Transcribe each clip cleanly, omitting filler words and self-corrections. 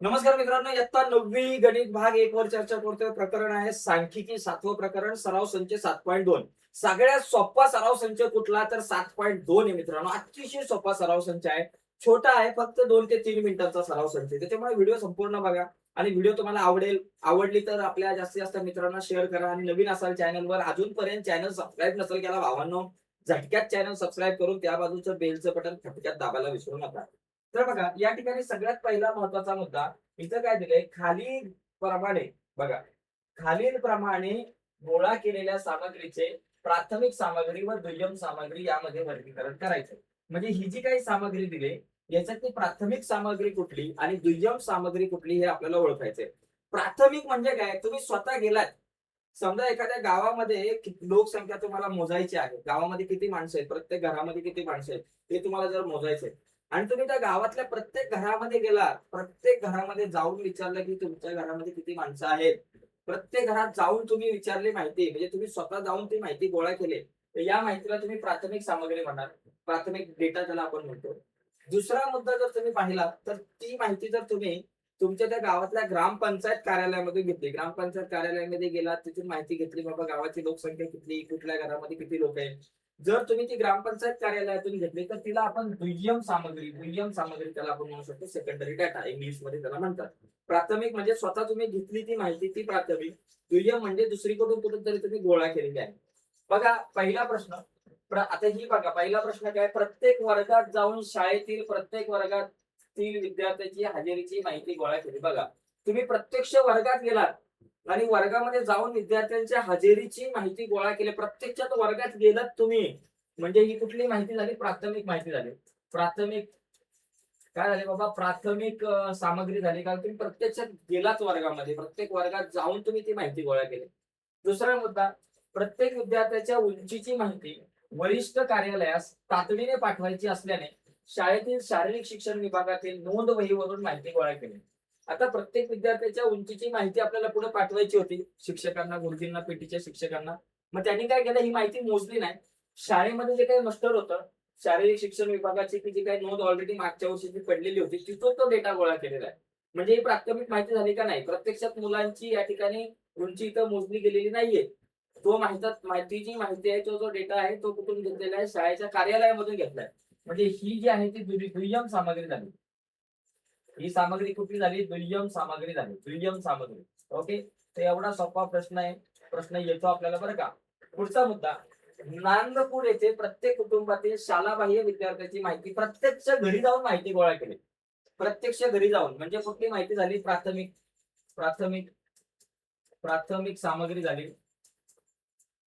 नमस्कार मित्रांनो, इयत्ता 9वी गणित भाग 1 वर चर्चा करतोय. प्रकरण आहे सांख्यिकी 7वं प्रकरण, सराव संच 7.2. सगळ्यात सोपा सराव संच कुठला तर 7.2 आहे मित्रांनो. अतिशय सोपा सराव संच आहे. छोटा आहे, फक्त 2 ते 3 मिनिटांचा सराव संच आहे. त्याच्यामुळे व्हिडिओ संपूर्ण बघा आणि व्हिडिओ तुम्हाला आवडली तर आपल्या जास्तीत जास्त मित्रांना शेअर करा आणि नवीन असाल चॅनलवर, अजूनपर्यंत चॅनल सबस्क्राईब नसेल केला भावांनो, झटक्यात चॅनल सबस्क्राईब करून त्या बाजूचं बेलचं बटन झटक्यात दाबायला विसरू नका. तर बघा, या ठिकाणी सगळ्यात पहिला महत्वाचा मुद्दा इथं काय दिलंय, खालील प्रमाणे बघा, खालील प्रमाणे गोळा केलेल्या सामग्रीचे प्राथमिक सामग्री व दुय्यम सामग्री यामध्ये वर्गीकरण करायचं. म्हणजे ही जी काही सामग्री दिली याच्यातली प्राथमिक सामग्री कुठली आणि दुय्यम सामग्री कुठली हे आपल्याला ओळखायचंय. प्राथमिक म्हणजे काय, तुम्ही स्वतः गेलात, समजा एखाद्या गावामध्ये लोकसंख्या तुम्हाला मोजायची आहे. गावामध्ये किती माणसं आहेत, प्रत्येक घरामध्ये किती माणसं आहेत हे तुम्हाला जर मोजायचंय आणि तुम्ही त्या गावातल्या प्रत्येक घरामध्ये गेला, प्रत्येक घरामध्ये जाऊन विचारलं की तुमच्या घरामध्ये किती माणसं आहेत, प्रत्येक घरात जाऊन तुम्ही विचारली माहिती, म्हणजे तुम्ही स्वतः जाऊन ती माहिती गोळा केली, तर या माहितीला तुम्ही प्राथमिक सामग्री म्हणणार. प्राथमिक डेटा ज्याला आपण म्हणतो. दुसरा मुद्दा जर तुम्ही पाहिला तर ती माहिती जर तुम्ही तुमच्या त्या गावातल्या ग्रामपंचायत कार्यालयामध्ये घेतली, ग्रामपंचायत कार्यालयामध्ये गेला, तिथून माहिती घेतली, बाबा गावाची लोकसंख्या किती, कुठल्या घरामध्ये किती लोक आहेत. जर तुम्ही ती ग्रामपंचायत कार्यालयातून घेतली तर तिला आपण दुय्यम सामग्री त्याला आपण म्हणू शकतो. सेकंडरी डाटा इंग्लिश मध्ये त्याला म्हणतात. प्राथमिक म्हणजे स्वतः तुम्ही घेतली ती माहिती, ती प्राथमिक. दुय्यम म्हणजे दुसरीकडून कुठून तरी तुम्ही गोळा केलेली आहे. बघा पहिला प्रश्न, आता ही बघा पहिला प्रश्न काय, प्रत्येक वर्गात जाऊन शाळेतील प्रत्येक वर्गातील विद्यार्थ्याची हजेरीची माहिती गोळा केली. बघा, तुम्ही प्रत्यक्ष वर्गात गेलात आणि वर्गामध्ये जाऊन विद्यार्थ्यांच्या हजेरीची माहिती गोळा केली. प्रत्यक्षात वर्गात गेलात तुम्ही, म्हणजे ही कुठली माहिती झाली, प्राथमिक माहिती झाली. प्राथमिक काय झाले बाबा, प्राथमिक सामग्री झाली, कारण तुम्ही प्रत्यक्षात गेलाच वर्गामध्ये, प्रत्येक वर्गात जाऊन तुम्ही ती माहिती गोळा केली. दुसरा मुद्दा, प्रत्येक विद्यार्थ्याच्या उंचीची माहिती वरिष्ठ कार्यालयास तातडीने पाठवायची असल्याने शाळेतील शारीरिक शिक्षण विभागातील नोंद वहीवरून माहिती गोळा केली. आता प्रत्येक विद्यार्थ्याच्या उंचीची माहिती आपल्याला पुढे पाठवायची होती शिक्षकांना, गुरुजींना, पीटीच्या शिक्षकांना. मग त्यांनी काय केलं, ही माहिती मोजली नाही. शाळेमध्ये जे काही मस्टर होतं, शारीरिक शिक्षण विभागाची ती जी काही नोंद ऑलरेडी मागच्या वर्षीची पडलेली होती, तिथून तो डेटा गोळा केलेला आहे. म्हणजे ही प्राथमिक माहिती झाली का नाही. प्रत्यक्षात मुलांची या ठिकाणी उंची इथं मोजली गेलेली नाहीये. तो माहितीची माहिती आहे, तो जो डेटा आहे तो कुठून घेतलेला आहे, शाळेच्या कार्यालयामधून घेतलाय. म्हणजे ही जी आहे ती दुय्यम सामग्री झाली. ही सामग्री कुठली झाली, दुय्यम सामग्री झाली, दुय्यम सामग्री. ओके, तर एवढा सोपा प्रश्न आहे, प्रश्न येतो आपल्याला बरं का. पुढचा मुद्दा, नांदपूर येथे प्रत्येक कुटुंबातील शालाबाह्य विद्यार्थ्याची माहिती प्रत्यक्ष घरी जाऊन माहिती गोळा केली. प्रत्यक्ष घरी जाऊन म्हणजे कुठली माहिती झाली, प्राथमिक प्राथमिक प्राथमिक सामग्री झाली.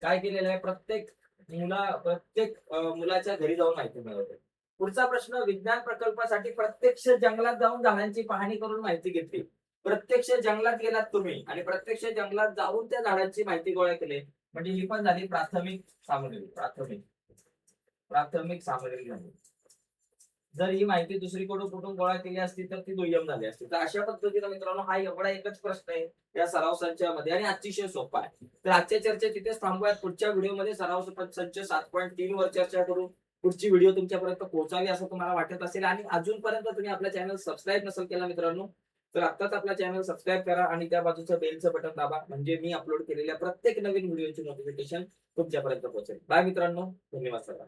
काय केलेलं आहे, प्रत्येक मुलाच्या घरी जाऊन माहिती मिळवते. पुढचा प्रश्न, विज्ञान प्रकल्पासाठी प्रत्यक्ष जंगलात जाऊन झाडांची पाहणी करून माहिती घेतली. प्रत्यक्ष जंगलात गेलात तुम्ही आणि प्रत्यक्ष जंगलात जाऊन त्या झाडांची माहिती गोळा केली, म्हणजे ही पण झाली प्राथमिक सामग्री. प्राथमिक सामग्री झाली. जर ही माहिती दुसरीकडून कुठून गोळा केली असती तर ती दुय्यम झाली असती. तर अशा पद्धतीने मित्रांनो हा एवढा एकच प्रश्न आहे या सराव संचामध्ये आणि अतिशय सोपा आहे. तर आजच्या चर्चा तिथेच थांबूयात. पुढच्या व्हिडिओमध्ये सराव संच 7.3 वर चर्चा करू. पुढची व्हिडिओ तुमच्यापर्यंत पोहोचावी असं तुम्हाला वाटत असेल आणि अजूनपर्यंत तुम्ही आपला चॅनल सबस्क्राईब नसेल केला मित्रांनो, तर आत्ताच आपला चॅनल सबस्क्राईब करा आणि त्या बाजूचं बेलचं बटन दाबा, म्हणजे मी अपलोड केलेल्या प्रत्येक नवीन व्हिडिओची नोटिफिकेशन तुमच्यापर्यंत पोहोचेल. बाय मित्रांनो, धन्यवाद सर.